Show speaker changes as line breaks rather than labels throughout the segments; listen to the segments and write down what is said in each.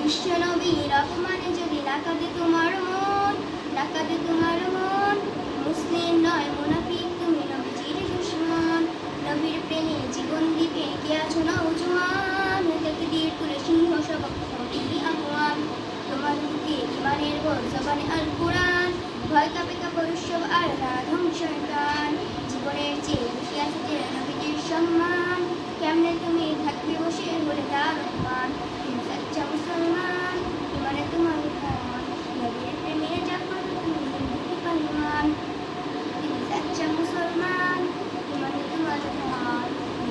বিশ্বনবীর অপমানে যদি না কাঁদে তোমার মন, না কাঁদে তোমার মন, মুসলিম নয় মুনাফিক তুমি নবীজির দুশমন। নবীর প্রেমে জীবন দিতে কে আছো নওজোয়ান, তাকদীর তুলে সিংহ সবক দিবি আহ্বান। তোমার বুকে ইমানের বল জবানে আল কোরআন, ভয় কাঁপে কাপড় উৎসব আর না ধ্বংসের গান। জীবনের চেয়ে বেশি আছে যে নবীজির সম্মান, কেমনে তুমি থাকবে বসে বলে তার অপমান। তুমি সচ্চা মুসলমান, ইমানে তোমার ধন, নবীর প্রেমে জাগ্রত তুমি দিতে পারমান। তুমি সচ্চা মুসলমান, ইমানে তোমার ধন,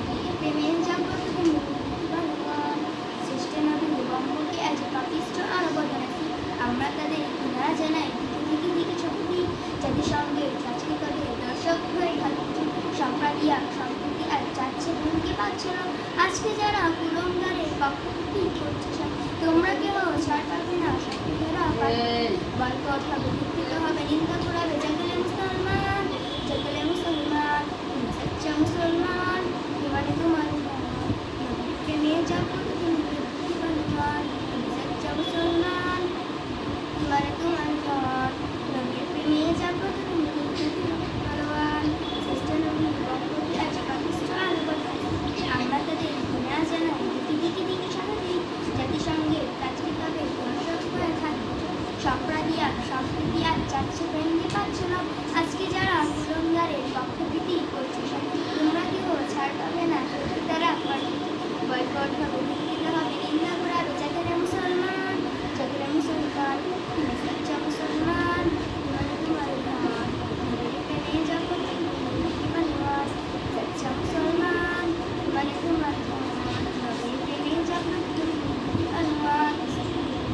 নবীর প্রেমে জাগ্রত তুমি দিতে পারমান। শ্রেষ্ঠ নবী বঙ্গকে আজ পাপিষ্ঠ আর বদনাসী, আমরা তাদের ঘৃণা জানাই দিকে দিকে শক্তি। জাতিসংঘের আজকে তাদের দর্শক হয়ে ঢালছে সম্প্রদায় সম্প্রীতি আর চাচ্ছে ভূমিকে পাচ্ছে না। আজকে যারা কুলঙ্গারের পক্ষপাতী করছে, তোমরা কেউ ছাড় পাবে না, শক্তিরা বয়কট হবে, দুঃখিত হবে, নিন্দা করাবে। জাগলে মুসলমান, জাগলে মুসলমান, তুমি সচ্চা মুসলমান, ইমানে তোমার ধন, নবীর প্রেমে জাগ্রত তুমি দিতে পারমান। তুমি সচ্চা মুসলমান, ইমানে তোমার ধন, নবীর প্রেমে জাগ্রত তুমি দিতে পারমান। শ্রেষ্ঠ নবী বঙ্গকে আজ পাপিষ্ঠ আর বদনাসী, আমরা তাদের ঘৃণা জানাই দিকে দিকে সারা দিই। জাতিসংঘের কাজকে তাদের দর্শক হয়ে থাকছে সম্প্রদায় সম্প্রীতি আর চাচ্ছে ভেঙে পাচ্ছে না। আজকে যারা কুলঙ্গারের পক্ষপাতী করছে, তোমরা কেউ ছাড় পাবে না, তারা বয়কট হবে।